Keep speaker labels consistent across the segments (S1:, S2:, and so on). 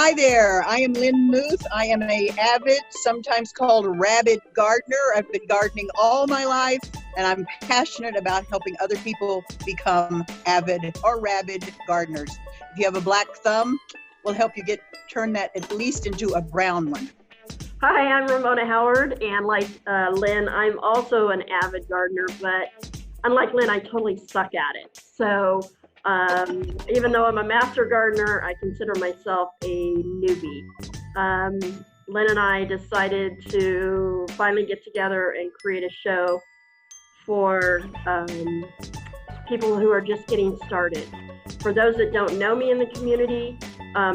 S1: Hi there, I am Lynn Muth. I am an avid, sometimes called rabid gardener. I've been gardening all my life, and I'm passionate about helping other people become avid or rabid gardeners. If you have a black thumb, we'll help you turn that at least into a brown one.
S2: Hi, I'm Ramona Howard, and like Lynn, I'm also an avid gardener, but unlike Lynn, I totally suck at it. So even though I'm a master gardener, I consider myself a newbie. Lynn and I decided to finally get together and create a show for people who are just getting started. For those that don't know me in the community,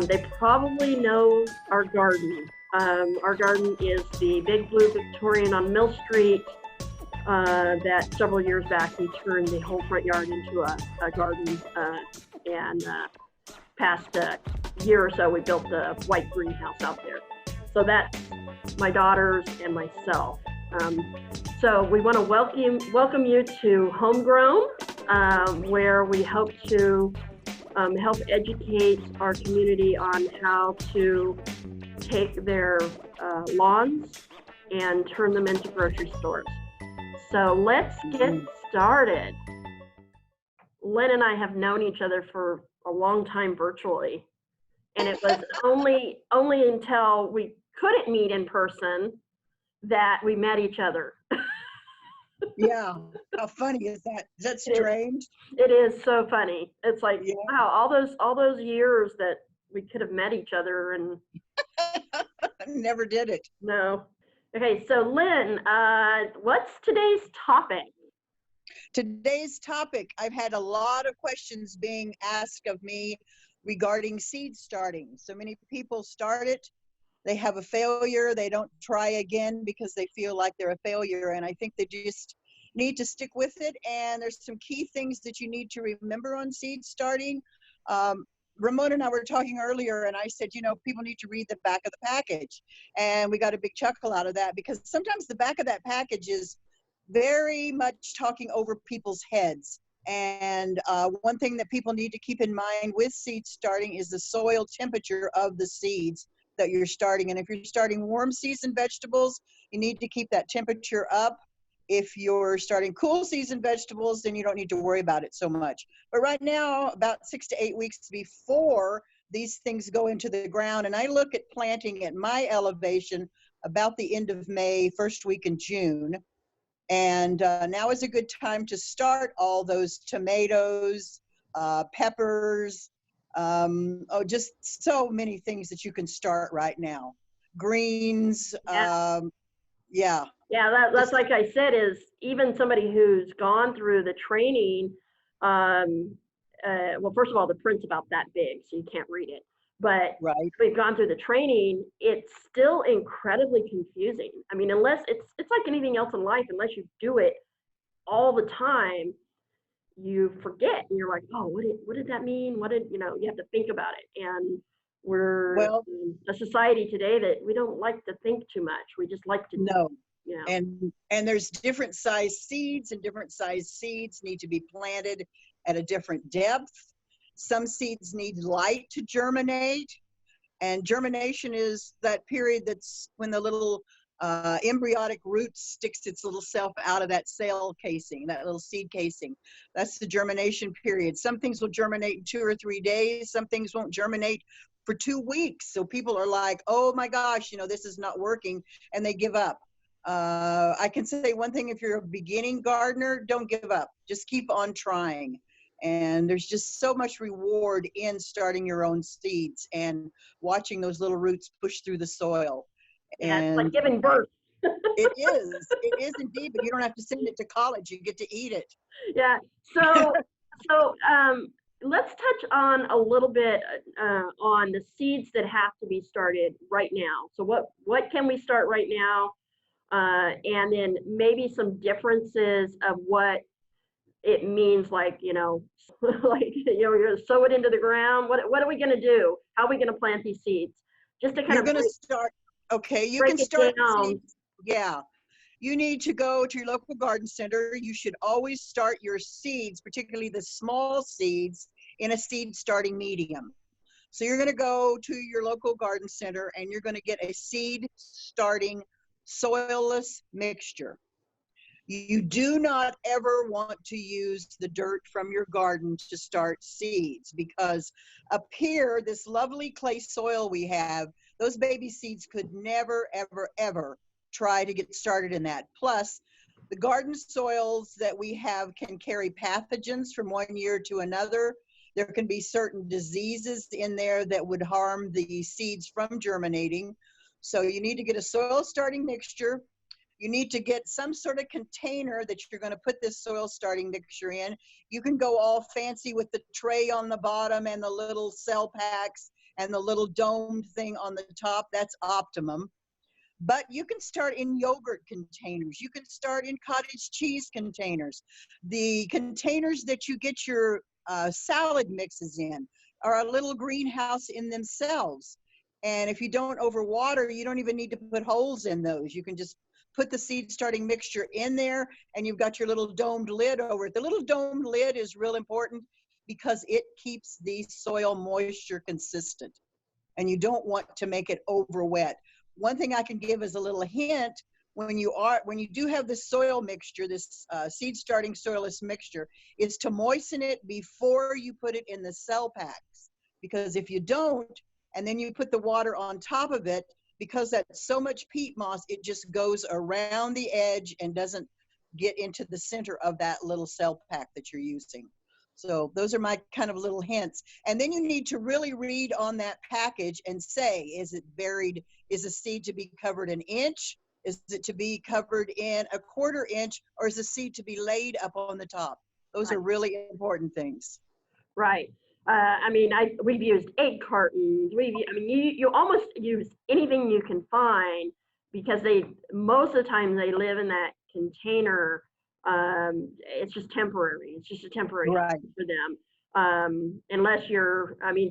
S2: they probably know our garden. Our garden is the Big Blue Victorian on Mill Street that several years back we turned the whole front yard into a garden, and past a year or so we built the white greenhouse out there. So that's my daughters and myself. So we want to welcome you to Homegrown, where we hope to help educate our community on how to take their lawns and turn them into grocery stores. So let's get started. Lynn and I have known each other for a long time virtually, and it was only until we couldn't meet in person that we met each other.
S1: Yeah, how funny is that? Is that strange?
S2: It is so funny. It's like,
S1: yeah.
S2: Wow, all those years that we could have met each other and
S1: never did it.
S2: No. Okay, so Lynn, what's today's topic?
S1: Today's topic, I've had a lot of questions being asked of me regarding seed starting. So many people start it, they have a failure, they don't try again because they feel like they're a failure, and I think they just need to stick with it. And there's some key things that you need to remember on seed starting. Ramona and I were talking earlier, and I said, people need to read the back of the package. And we got a big chuckle out of that because sometimes the back of that package is very much talking over people's heads. And one thing that people need to keep in mind with seed starting is the soil temperature of the seeds that you're starting. And if you're starting warm season vegetables, you need to keep that temperature up. If you're starting cool season vegetables, then you don't need to worry about it so much. But right now, about 6 to 8 weeks before these things go into the ground, and I look at planting at my elevation about the end of May, first week in June. And now is a good time to start all those tomatoes, peppers, just so many things that you can start right now. Greens, yeah.
S2: Yeah, that's like I said, is even somebody who's gone through the training, well, first of all, the print's about that big, so you can't read it. But
S1: right.
S2: We've gone through the training, it's still incredibly confusing. I mean, unless it's like anything else in life, unless you do it all the time, you forget. And you're like, oh, what did that mean? You have to think about it. And we're a society today that we don't like to think too much. We just like to
S1: know.
S2: Yeah.
S1: And there's different size seeds, and different size seeds need to be planted at a different depth. Some seeds need light to germinate, and germination is that period that's when the little embryonic root sticks its little self out of that cell casing, that little seed casing. That's the germination period. Some things will germinate in 2 or 3 days. Some things won't germinate for 2 weeks. So people are like, oh my gosh, this is not working, and they give up. I can say one thing: if you're a beginning gardener, don't give up. Just keep on trying. And there's just so much reward in starting your own seeds and watching those little roots push through the soil.
S2: Yeah, it's like giving birth.
S1: It is indeed, but you don't have to send it to college. You get to eat it.
S2: Yeah. So let's touch on a little bit on the seeds that have to be started right now. So what can we start right now? And then maybe some differences of what it means, like, you're going to sow it into the ground. What are we going to do? How are we going to plant these seeds? Just to kind of
S1: start. Okay, you can start seeds. Yeah. You need to go to your local garden center. You should always start your seeds, particularly the small seeds, in a seed starting medium. So you're going to go to your local garden center and you're going to get a seed starting soilless mixture. You do not ever want to use the dirt from your garden to start seeds, because up here, this lovely clay soil we have, those baby seeds could never, ever, ever try to get started in that. Plus, the garden soils that we have can carry pathogens from one year to another. There can be certain diseases in there that would harm the seeds from germinating. So you need to get a soil starting mixture. You need to get some sort of container that you're going to put this soil starting mixture in. You can go all fancy with the tray on the bottom and the little cell packs and the little domed thing on the top. That's optimum. But you can start in yogurt containers. You can start in cottage cheese containers. The containers that you get your salad mixes in are a little greenhouse in themselves. And if you don't overwater, you don't even need to put holes in those. You can just put the seed starting mixture in there and you've got your little domed lid over it. The little domed lid is real important because it keeps the soil moisture consistent and you don't want to make it over wet. One thing I can give as a little hint, when you do have this soil mixture, this seed starting soilless mixture, is to moisten it before you put it in the cell packs. Because if you don't, and then you put the water on top of it, because that's so much peat moss, it just goes around the edge and doesn't get into the center of that little cell pack that you're using. So those are my kind of little hints. And then you need to really read on that package and say, is it buried, is a seed to be covered an inch? Is it to be covered in a 1/4 inch? Or is the seed to be laid up on the top? Those are really important things.
S2: Right. I mean, we've used egg cartons. You almost use anything you can find because most of the time they live in that container. It's just temporary. It's just a temporary
S1: Right.
S2: for them. Unless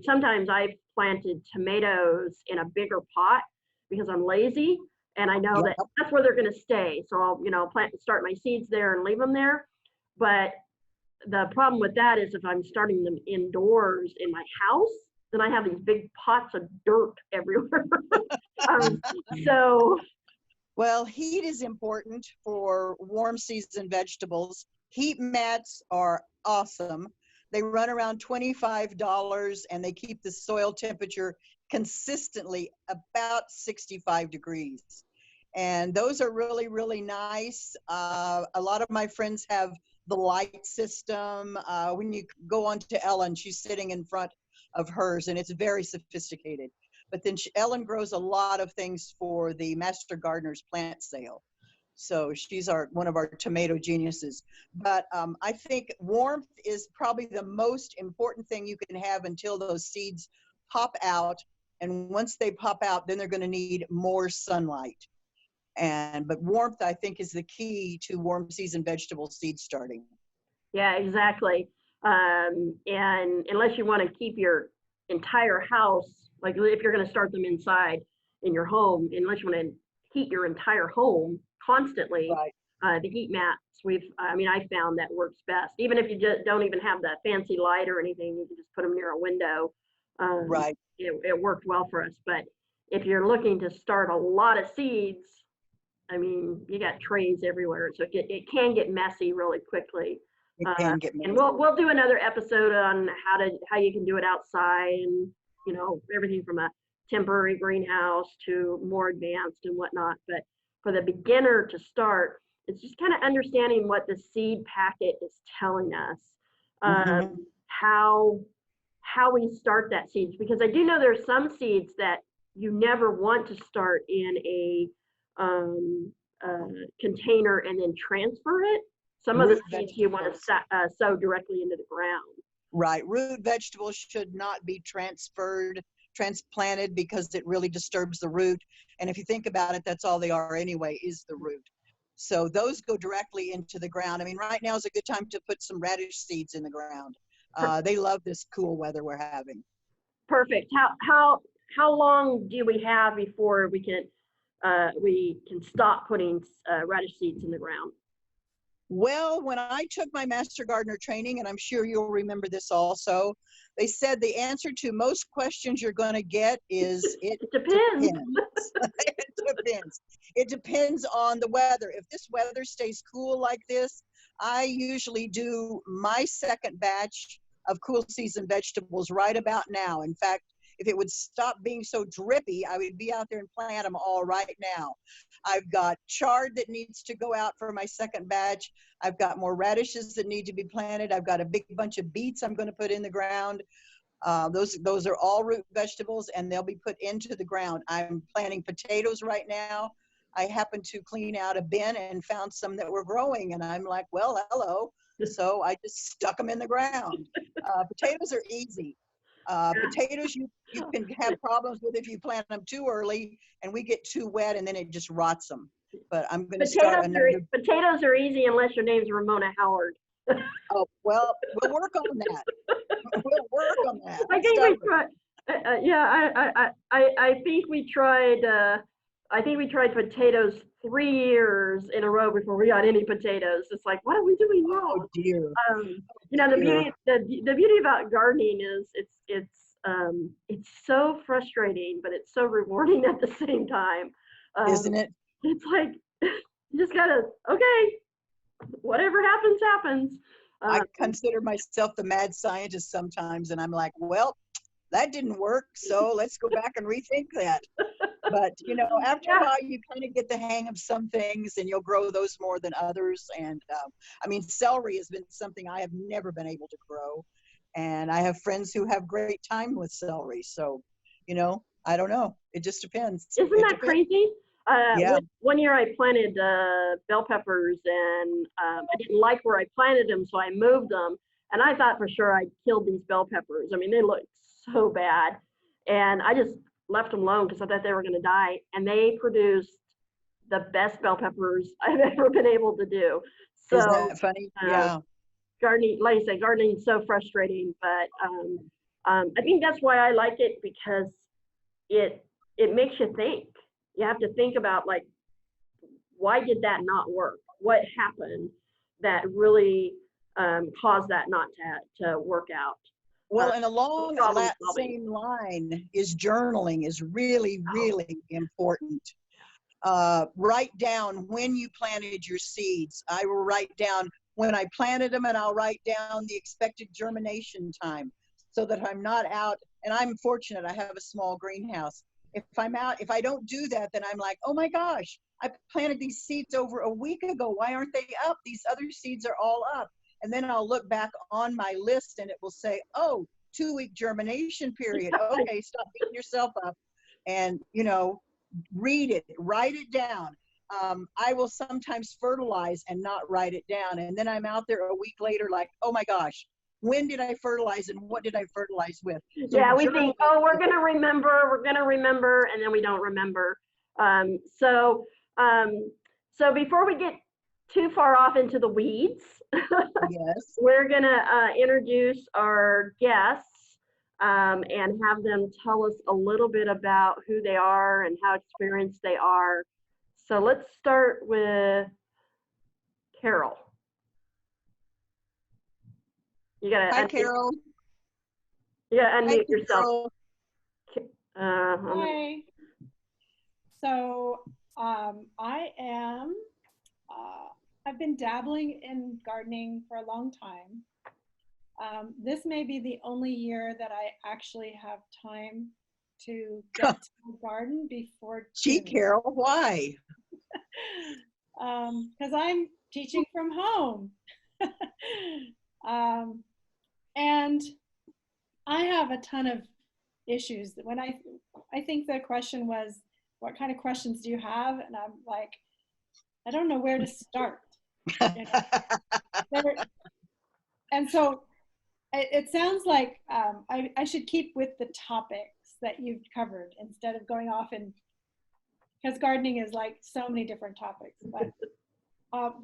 S2: sometimes I've planted tomatoes in a bigger pot because I'm lazy and I know that that's where they're going to stay. So I'll start my seeds there and leave them there. But the problem with that is if I'm starting them indoors in my house, then I have these big pots of dirt everywhere.
S1: Well, heat is important for warm season vegetables. Heat mats are awesome. They run around $25 and they keep the soil temperature consistently about 65 degrees. And those are really, really nice. A lot of my friends have the light system. When you go on to Ellen, she's sitting in front of hers and it's very sophisticated. But then Ellen grows a lot of things for the Master Gardener's plant sale. So she's one of our tomato geniuses. But I think warmth is probably the most important thing you can have until those seeds pop out. And once they pop out, then they're going to need more sunlight. But warmth, I think, is the key to warm season vegetable seed starting.
S2: Yeah, exactly. And unless you want to keep your entire house, like if you're going to start them inside in your home, unless you want to heat your entire home constantly, right. The heat mats, I found that works best. Even if you just don't even have that fancy light or anything, you can just put them near a window.
S1: Right.
S2: It worked well for us. But if you're looking to start a lot of seeds, you got trays everywhere, so it can get messy really quickly.
S1: It can get messy.
S2: And we'll do another episode on how you can do it outside, and everything from a temporary greenhouse to more advanced and whatnot. But for the beginner to start, it's just kind of understanding what the seed packet is telling us, how we start that seeds, because I do know there's some seeds that you never want to start in a container and then transfer it. Some of the seeds you want to sow directly into the ground.
S1: Right. Root vegetables should not be transplanted because it really disturbs the root. And if you think about it, that's all they are anyway, is the root. So those go directly into the ground. Right now is a good time to put some radish seeds in the ground. They love this cool weather we're having.
S2: Perfect. How long do we have before we can stop putting radish seeds in the ground?
S1: Well, when I took my Master Gardener training, and I'm sure you'll remember this also, they said the answer to most questions you're going to get is it
S2: It depends.
S1: depends. It depends. It depends on the weather. If this weather stays cool like this, I usually do my second batch of cool season vegetables right about now. In fact, if it would stop being so drippy, I would be out there and plant them all right now. I've got chard that needs to go out for my second batch. I've got more radishes that need to be planted. I've got a big bunch of beets I'm going to put in the ground. Those are all root vegetables, and they'll be put into the ground. I'm planting potatoes right now. I happened to clean out a bin and found some that were growing, and I'm like, well, hello. So I just stuck them in the ground. Potatoes are easy. Potatoes you can have problems with if you plant them too early and we get too wet and then it just rots them. But I'm going to start another.
S2: Potatoes are easy unless your name's Ramona Howard.
S1: Oh, well, we'll work on that. We'll work on that.
S2: I think we tried. I think we tried. I think we tried potatoes 3 years in a row before we got any potatoes. It's like, what are we doing wrong?
S1: Oh dear.
S2: You know, the beauty about gardening is it's so frustrating, but it's so rewarding at the same time.
S1: Isn't it?
S2: It's like you just gotta, okay, whatever happens, happens.
S1: I consider myself the mad scientist sometimes, and I'm like, well, that didn't work, so let's go back and rethink that. But, you know, after a while, you kind of get the hang of some things, and you'll grow those more than others. And, I mean, celery has been something I have never been able to grow. And I have friends who have great time with celery. So, you know, I don't know. It just depends.
S2: Isn't that crazy?
S1: Yeah.
S2: One year I planted bell peppers, and I didn't like where I planted them, so I moved them. And I thought for sure I'd killed these bell peppers. I mean, they looked so bad. And I just left them alone because I thought they were going to die. And they produced the best bell peppers I've ever been able to do. So,
S1: isn't that funny? Yeah.
S2: Gardening, like I say, gardening is so frustrating, but I think that's why I like it, because it makes you think. You have to think about, like, why did that not work? What happened that really caused that not to work out?
S1: Well, and along that same line is journaling is really, really important. Write down when you planted your seeds. I will write down when I planted them, and I'll write down the expected germination time so that I'm not out. And I'm fortunate, I have a small greenhouse. If I'm out, if I don't do that, then I'm like, oh my gosh, I planted these seeds over a week ago. Why aren't they up? These other seeds are all up. And then I'll look back on my list and it will say, oh, 2-week germination period. Okay, stop beating yourself up and, you know, read it, write it down. I will sometimes fertilize and not write it down. And then I'm out there a week later like, oh my gosh, when did I fertilize and what did I fertilize with? So
S2: yeah, we think, oh, we're going to remember, and then we don't remember. So before we get too far off into the weeds,
S1: yes,
S2: we're going to introduce our guests and have them tell us a little bit about who they are and how experienced they are. So let's start with Carol. You gotta
S1: hi, Carol.
S2: You gotta unmute yourself.
S3: Hi. So I've been dabbling in gardening for a long time. This may be the only year that I actually have time to get to the garden before
S1: Gee,
S3: June.
S1: Carol, why?
S3: Because I'm teaching from home. And I have a ton of issues. When I think the question was, what kind of questions do you have? And I'm like, I don't know where to start. You know? And so it sounds like I should keep with the topics that you've covered instead of going off because gardening is like so many different topics. But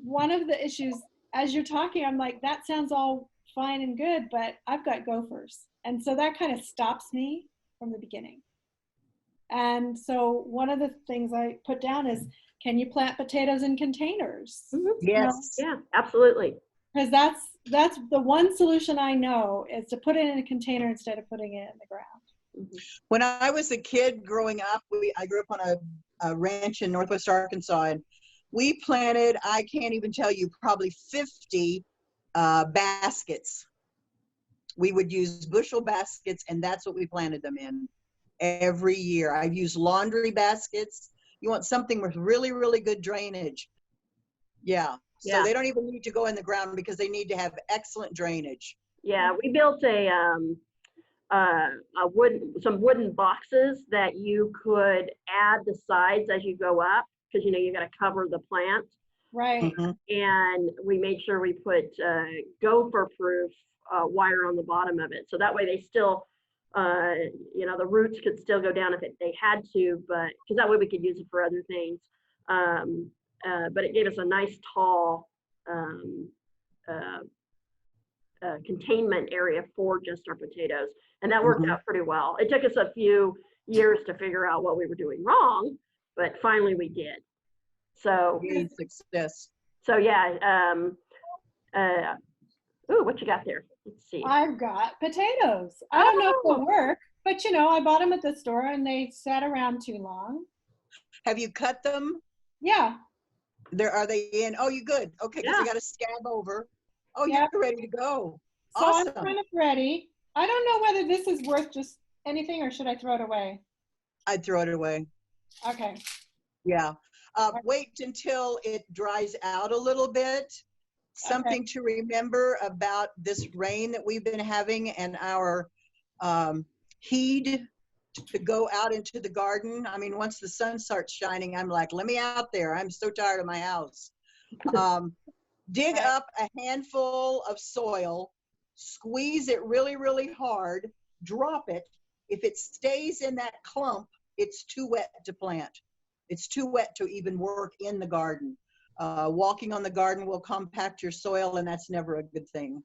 S3: one of the issues, as you're talking, I'm like, that sounds all fine and good, but I've got gophers. And so that kind of stops me from the beginning. And so one of the things I put down is, can you plant potatoes in containers?
S1: Yes.
S2: Yeah, absolutely.
S3: Because that's the one solution I know, is to put it in a container instead of putting it in the ground.
S1: When I was a kid growing up, I grew up on a ranch in Northwest Arkansas, and we planted, I can't even tell you, probably 50 baskets. We would use bushel baskets, and that's what we planted them in every year. I've used laundry baskets. You want something with really, really good drainage. Yeah. So
S2: Yeah.
S1: they don't even need to go in the ground because they need to have excellent drainage.
S2: Yeah, we built some wooden boxes that you could add the sides as you go up, because you know you got to cover the plant.
S3: Right.
S2: And we made sure we put gopher-proof wire on the bottom of it, so that way they still, you know, the roots could still go down if they had to, but because that way we could use it for other things. But it gave us a nice tall containment area for just our potatoes, and that worked out pretty well. It took us a few years to figure out what we were doing wrong, but finally we did. So
S1: success.
S2: So yeah. Ooh, what you got there? Let's see.
S3: I've got potatoes. I don't know if they'll work, but you know, I bought them at the store and they sat around too long.
S1: Have you cut them?
S3: Yeah.
S1: Are they in? Oh, you good? Okay, because I got to scab over. Oh,
S3: yeah.
S1: You're ready to go.
S3: So
S1: awesome.
S3: I'm kind of ready. I don't know whether this is worth just anything or should I throw it away?
S1: I'd throw it away.
S3: Okay.
S1: Yeah. Wait until it dries out a little bit. Something to remember about this rain that we've been having and our heat to go out into the garden. I mean, once the sun starts shining, I'm like, let me out there. I'm so tired of my house. Dig up a handful of soil, squeeze it really, really hard, drop it. If it stays in that clump, it's too wet to plant. It's too wet to even work in the garden. Walking on the garden will compact your soil, and that's never a good thing.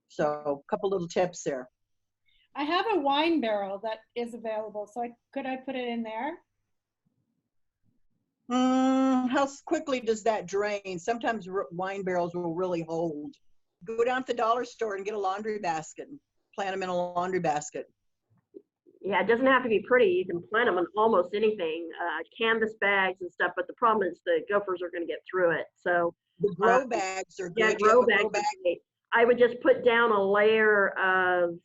S1: So a couple little tips there.
S3: I have a wine barrel that is available, so could I put it in there?
S1: How quickly does that drain? Sometimes wine barrels will really hold. Go down to the dollar store and get a laundry basket and plant them in a laundry basket.
S2: Yeah, it doesn't have to be pretty. You can plant them in almost anything, canvas bags and stuff, but the problem is the gophers are going to get through it. So
S1: the grow bags are good.
S2: Yeah, grow bags. I would just put down a layer of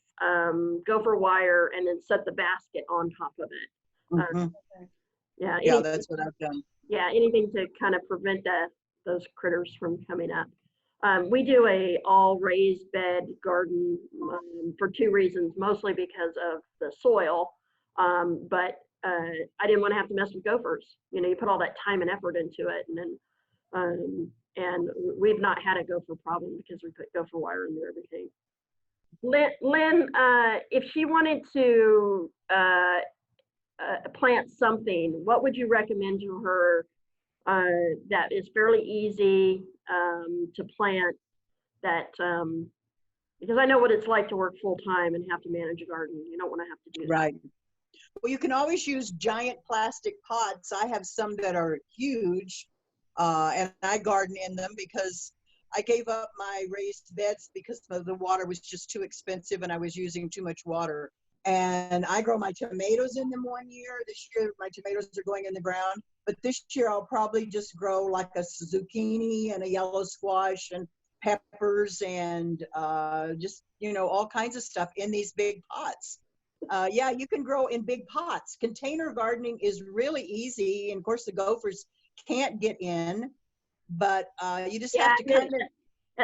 S2: gopher wire and then set the basket on top of it. Yeah,
S1: that's what I've done.
S2: Yeah, anything to kind of prevent those critters from coming up. We do a all raised bed garden for two reasons, mostly because of the soil, but I didn't want to have to mess with gophers. You know, you put all that time and effort into it, and then and we've not had a gopher problem because we put gopher wire into everything. Lynn, if she wanted to plant something, what would you recommend to her that is fairly easy to plant, that because I know what it's like to work full time and have to manage a garden. You don't want to have to do that.
S1: Right. Well, you can always use giant plastic pots. I have some that are huge, and I garden in them because I gave up my raised beds because the water was just too expensive and I was using too much water. And I grow my tomatoes in them one year. This year, my tomatoes are going in the ground. But this year, I'll probably just grow like a zucchini and a yellow squash and peppers and just, you know, all kinds of stuff in these big pots. Yeah, you can grow in big pots. Container gardening is really easy. And of course, the gophers can't get in, but you just have to kind of...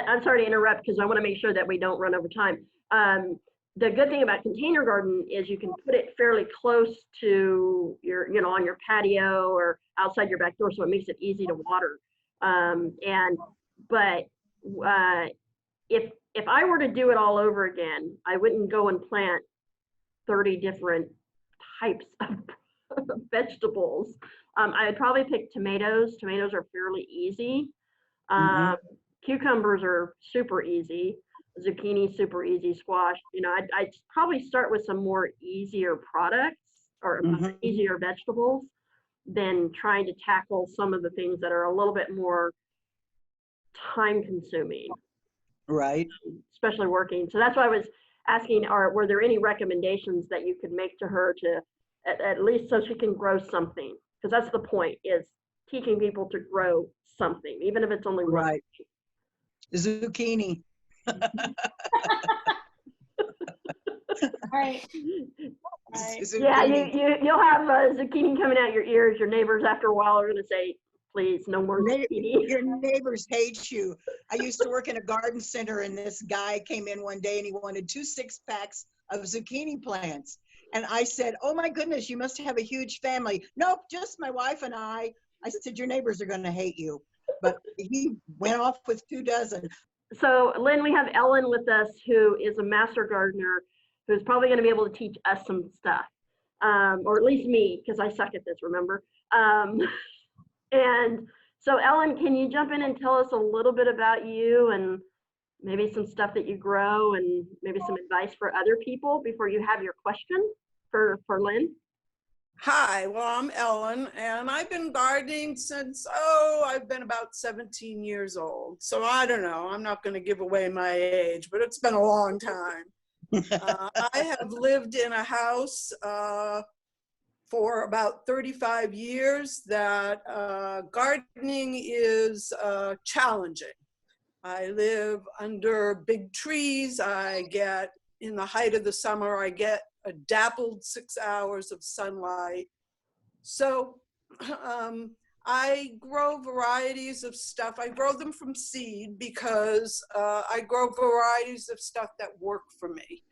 S2: I'm sorry to interrupt because I want to make sure that we don't run over time. The good thing about container garden is you can put it fairly close to your, you know, on your patio or outside your back door, so it makes it easy to water. But if I were to do it all over again, I wouldn't go and plant 30 different types of vegetables. I would probably pick tomatoes. Tomatoes are fairly easy. Cucumbers are super easy. Zucchini, super easy. Squash, you know, I'd probably start with some more easier products or
S1: Mhm.
S2: easier vegetables than trying to tackle some of the things that are a little bit more time consuming,
S1: Right.
S2: especially working. So that's why I was asking, were there any recommendations that you could make to her to at least so she can grow something? Because that's the point, is teaching people to grow something, even if it's only one.
S1: Right. Zucchini.
S3: All right. Right.
S2: Yeah,
S1: Zucchini.
S2: you'll have zucchini coming out your ears. Your neighbors after a while are going to say, please, no more zucchini.
S1: Your neighbors hate you. I used to work in a garden center, and this guy came in one day and he wanted 2 6-packs of zucchini plants. And I said, oh my goodness, you must have a huge family. Nope, just my wife and I. I said, your neighbors are going to hate you. But he went off with 2 dozen.
S2: So Lynn, we have Ellen with us, who is a master gardener, who's probably going to be able to teach us some stuff, or at least me, because I suck at this, remember? And so Ellen, can you jump in and tell us a little bit about you and maybe some stuff that you grow and maybe some advice for other people before you have your question for Lynn?
S4: Hi, well, I'm Ellen, and I've been gardening since, I've been about 17 years old. So I don't know, I'm not going to give away my age, but it's been a long time. I have lived in a house for about 35 years that gardening is challenging. I live under big trees. In the height of the summer, I get a dappled 6 hours of sunlight. So I grow varieties of stuff. I grow them from seed because I grow varieties of stuff that work for me.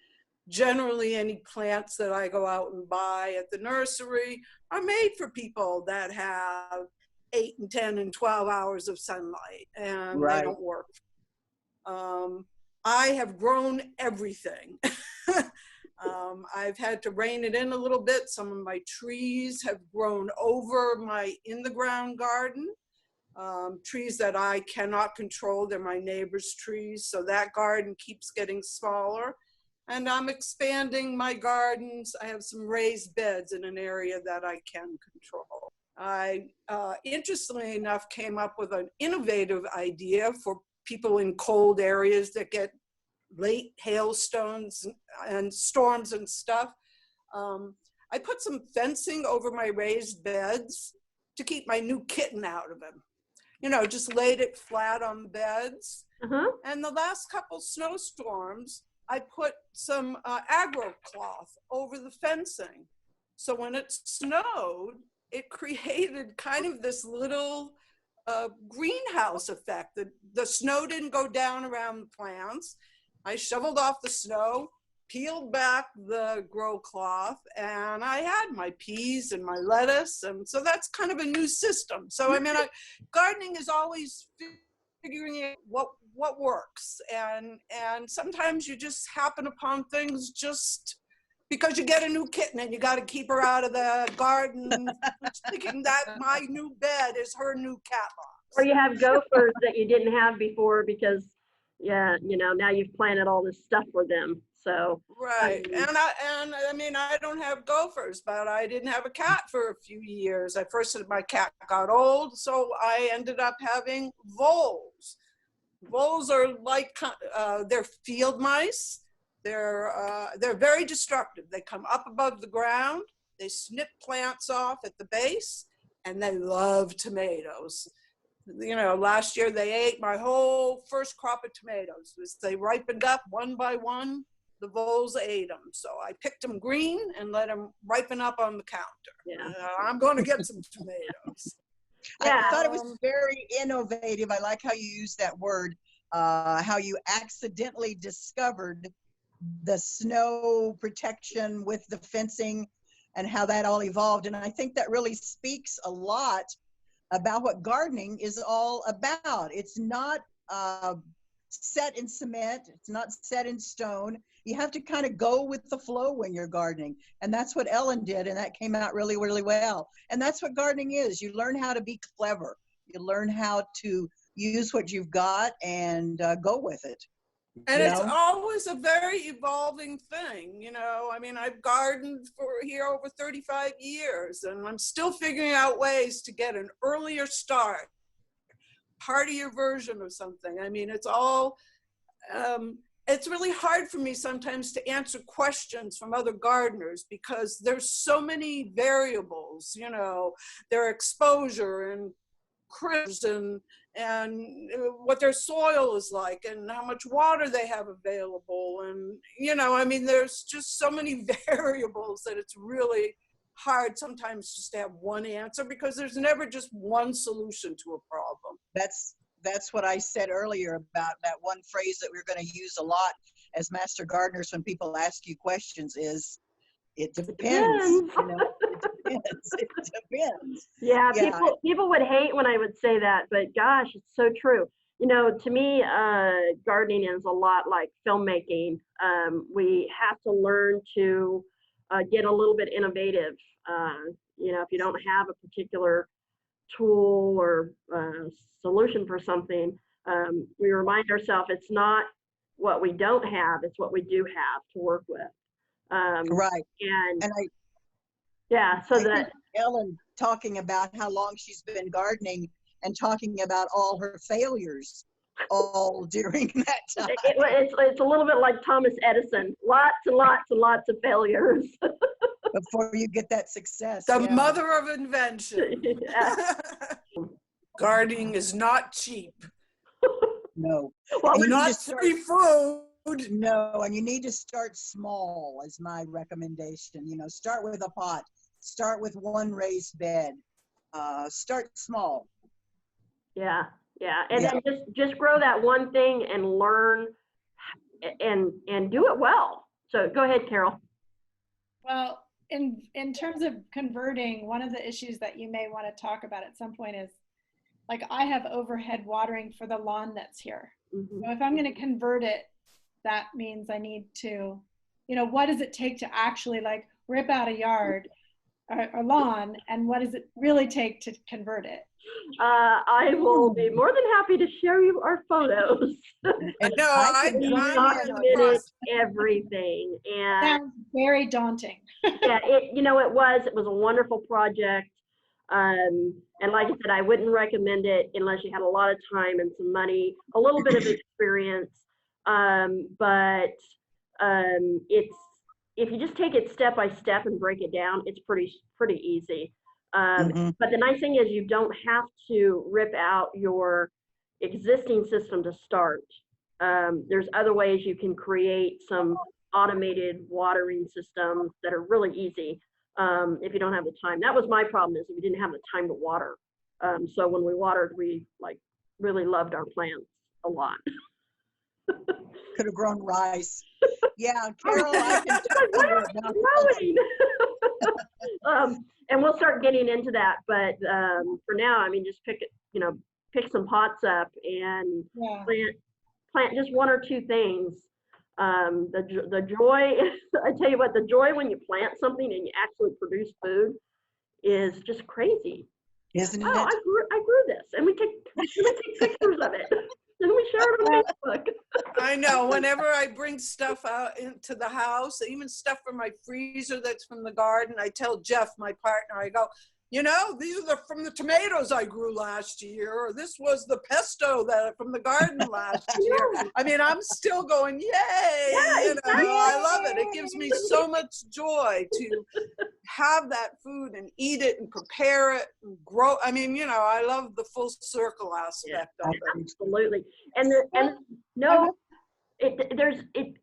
S4: Generally, any plants that I go out and buy at the nursery are made for people that have 8 and 10 and 12 hours of sunlight, and
S1: Right.
S4: they don't work. I have grown everything. I've had to rein it in a little bit. Some of my trees have grown over my in-the-ground garden. Trees that I cannot control, they're my neighbor's trees, so that garden keeps getting smaller. And I'm expanding my gardens. I have some raised beds in an area that I can control. I, interestingly enough, came up with an innovative idea for people in cold areas that get late hailstones and storms and stuff. I put some fencing over my raised beds to keep my new kitten out of them. You know, just laid it flat on the beds. And the last couple snowstorms, I put some agro cloth over the fencing. So when it snowed, it created kind of this little greenhouse effect. The snow didn't go down around the plants. I shoveled off the snow, peeled back the grow cloth, and I had my peas and my lettuce. And so that's kind of a new system. So I mean, gardening is always figuring out what works. And sometimes you just happen upon things just because you get a new kitten and you got to keep her out of the garden, thinking that my new bed is her new cat box.
S2: Or you have gophers that you didn't have before because, yeah, you know, now you've planted all this stuff for them. So
S4: right, and I mean, I don't have gophers, but I didn't have a cat for a few years. My cat got old, so I ended up having voles. Voles are like they're field mice. They're very destructive. They come up above the ground. They snip plants off at the base, and they love tomatoes. You know, last year they ate my whole first crop of tomatoes. As they ripened up one by one, the voles ate them. So I picked them green and let them ripen up on the counter.
S2: yeah,
S4: I'm going to get some tomatoes.
S1: I thought it was very innovative. I like how you use that word, how you accidentally discovered the snow protection with the fencing and how that all evolved. And I think that really speaks a lot about what gardening is all about. It's not set in cement. It's not set in stone. You have to kind of go with the flow when you're gardening. And that's what Ellen did. And that came out really, really well. And that's what gardening is. You learn how to be clever. You learn how to use what you've got and go with it.
S4: And
S1: You
S4: it's
S1: know?
S4: always a very evolving thing, you know. I mean, I've gardened for here over 35 years, and I'm still figuring out ways to get an earlier start, heartier version of something. I mean, it's really hard for me sometimes to answer questions from other gardeners because there's so many variables, you know, their exposure and critters and what their soil is like and how much water they have available. And, you know, I mean, there's just so many variables that it's really hard sometimes just to have one answer because there's never just one solution to a problem.
S1: That's what I said earlier about that one phrase that we're going to use a lot as master gardeners when people ask you questions is, it depends. You know, it depends. It depends.
S2: Yeah,
S1: Yeah.
S2: people would hate when I would say that, but gosh, it's so true. You know, to me, gardening is a lot like filmmaking. We have to learn to get a little bit innovative. You know, if you don't have a particular tool or solution for something, we remind ourselves it's not what we don't have, it's what we do have to work with.
S1: Right.
S2: And
S1: I
S2: yeah, so
S1: I
S2: that
S1: think Ellen talking about how long she's been gardening and talking about all her failures all during that time.
S2: it's a little bit like Thomas Edison, lots and lots and lots of failures.
S1: Before you get that success.
S4: The
S1: Yeah.
S4: mother of invention.
S2: Yeah.
S4: Gardening is not cheap.
S1: No.
S2: Well,
S1: And you need
S4: Not
S1: to start-
S4: free food.
S1: No, and you need to start small is my recommendation. You know, start with a pot, start with one raised bed, start small.
S2: yeah, and
S1: Yeah.
S2: then just grow that one thing and learn and do it well. So go ahead, Carol.
S3: Well, in terms of converting, one of the issues that you may want to talk about at some point is, like, I have overhead watering for the lawn that's here.
S2: Mhm.
S3: So if I'm going to convert it, that means I need to, you know, what does it take to actually like rip out a yard or lawn, and what does it really take to convert it?
S2: I will be more than happy to share you our photos.
S1: And
S4: No,
S1: I can
S2: We
S1: join in on
S2: documented
S1: this.
S2: everything, and
S3: Sounds very daunting.
S2: yeah, it was a wonderful project. And like I said, I wouldn't recommend it unless you had a lot of time and some money, a little bit of experience. But it's, if you just take it step by step and break it down, it's pretty easy.
S1: Mhm.
S2: But the nice thing is you don't have to rip out your existing system to start. There's other ways you can create some automated watering systems that are really easy if you don't have the time. That was my problem, is we didn't have the time to water. So when we watered, we like really loved our plants a lot.
S1: Could have grown rice. Yeah, Carol, I can tell you about
S2: Growing. And we'll start getting into that, but for now, I mean, just pick some pots up and
S3: Yeah.
S2: plant just one or two things. The joy, I tell you what, the joy when you plant something and you actually produce food is just crazy.
S1: Isn't
S2: Oh,
S1: it?
S2: I grew this, and we take pictures of it, and we share it on Facebook.
S4: I know, whenever I bring stuff out into the house, even stuff from my freezer that's from the garden, I tell Jeff, my partner, I go, you know, these are from the tomatoes I grew last year, or this was the pesto that from the garden last year. I mean, I'm still going, yay!
S2: Yeah,
S4: you know,
S2: exactly.
S4: I love it. It gives me so much joy to have that food and eat it and prepare it and grow. I mean, you know, I love the full circle aspect of it.
S2: Absolutely, and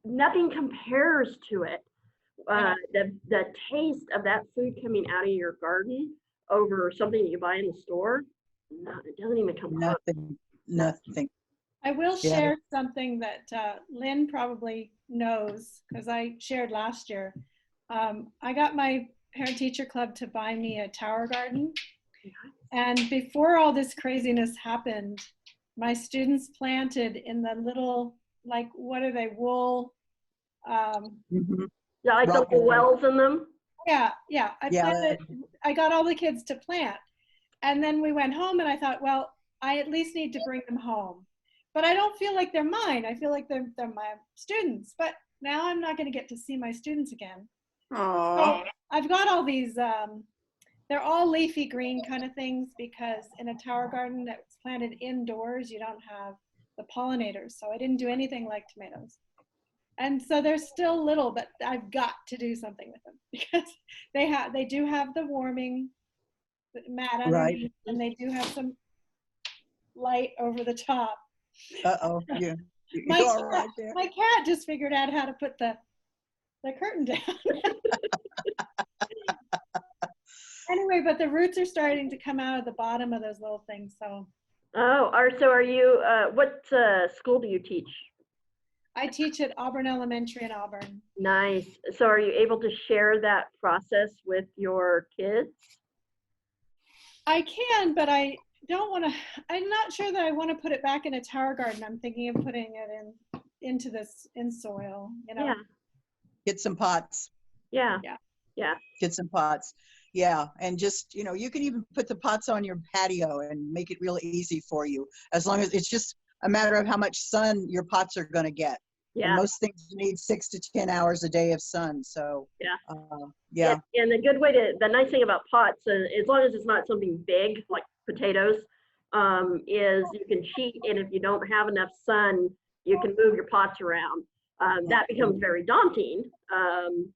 S2: nothing compares to it. The taste of that food coming out of your garden over something that you buy in the store, no, it doesn't even come close.
S1: Nothing.
S3: I will
S1: Yeah.
S3: share something that Lynn probably knows, because I shared last year. I got my parent teacher club to buy me a tower garden. And before all this craziness happened, my students planted in the little, like, what are they, wool?
S1: Mhm.
S2: Yeah, like the little wells in them.
S3: Yeah.
S1: Yeah.
S3: I got all the kids to plant. And then we went home and I thought, well, I at least need to bring them home. but I don't feel like they're mine. I feel like they're my students. But now I'm not going to get to see my students again.
S4: Oh,
S3: So I've got all these, they're all leafy green kind of things, because in a tower garden that's planted indoors, you don't have the pollinators. So I didn't do anything like tomatoes. And so they're still little, but I've got to do something with them because they do have the warming mat underneath, and they do have some light over the top.
S1: Uh-oh, yeah.
S3: My
S1: You're all right there.
S3: my cat just figured out how to put the curtain down. Anyway, but the roots are starting to come out of the bottom of those little things. So.
S2: Oh, so are you? What school do you teach?
S3: I teach at Auburn Elementary in Auburn.
S2: Nice. So are you able to share that process with your kids?
S3: I can, but I don't want to. I'm not sure that I want to put it back in a tower garden. I'm thinking of putting it into this in soil. You know.
S2: Yeah.
S1: Get some pots.
S2: Yeah.
S3: Yeah.
S2: Yeah.
S1: Get some pots. Yeah, and just, you know, you can even put the pots on your patio and make it real easy for you, as long as it's just a matter of how much sun your pots are going to get.
S2: Yeah.
S1: And most things need 6 to 10 hours a day of sun. So
S2: yeah.
S1: Yeah.
S2: And the good way the nice thing about pots, as long as it's not something big like potatoes, is you can cheat, and if you don't have enough sun, you can move your pots around. That becomes very daunting,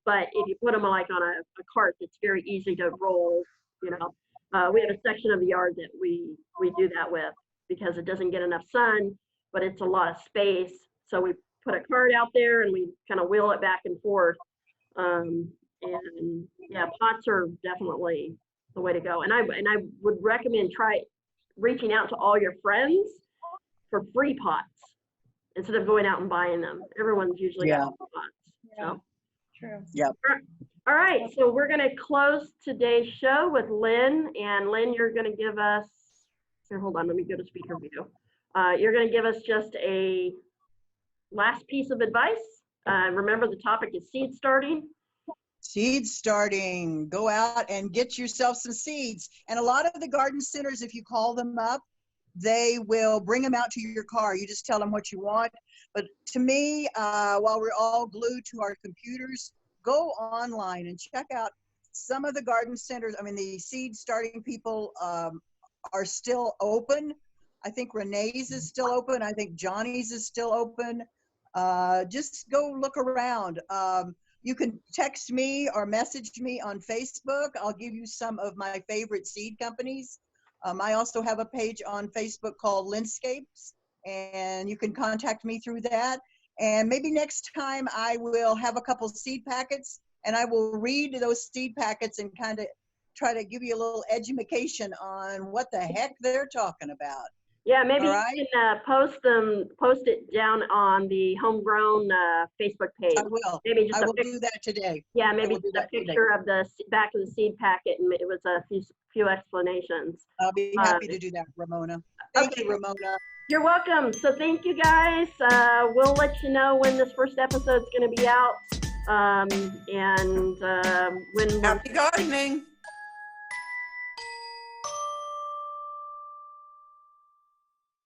S2: but if you put them like on a cart, it's very easy to roll. You know, we have a section of the yard that we do that with, because it doesn't get enough sun, but it's a lot of space. So we put a cart out there and we kind of wheel it back and forth. And yeah, pots are definitely the way to go. And I would recommend try reaching out to all your friends for free pots instead of going out and buying them. Everyone's usually got pots.
S3: Yeah.
S2: So.
S3: True.
S1: Yeah.
S2: All right, so we're going to close today's show with Lynn. And Lynn, you're going to give us, here, hold on, let me go to speaker view. You're going to give us just a last piece of advice. Remember, the topic is seed starting.
S1: Seed starting. Go out and get yourself some seeds. And a lot of the garden centers, if you call them up, they will bring them out to your car. You just tell them what you want. But to me, while we're all glued to our computers, go online and check out some of the garden centers. I mean, the seed starting people are still open. I think Renee's is still open. I think Johnny's is still open. Just go look around. You can text me or message me on Facebook. I'll give you some of my favorite seed companies. I also have a page on Facebook called Landscapes, and you can contact me through that. And maybe next time I will have a couple seed packets, and I will read those seed packets and kind of try to give you a little education on what the heck they're talking about.
S2: Yeah, maybe
S1: All right?
S2: you can post it down on the Homegrown Facebook page.
S1: I will.
S2: Maybe just
S1: I will do that today.
S2: Yeah, maybe just a picture of the back of the seed packet, and it was a few explanations.
S1: I'll be happy to do that, Ramona. Thank you, Ramona.
S2: You're welcome. So thank you, guys. We'll let you know when this first episode's going to be out, and when
S4: happy gardening.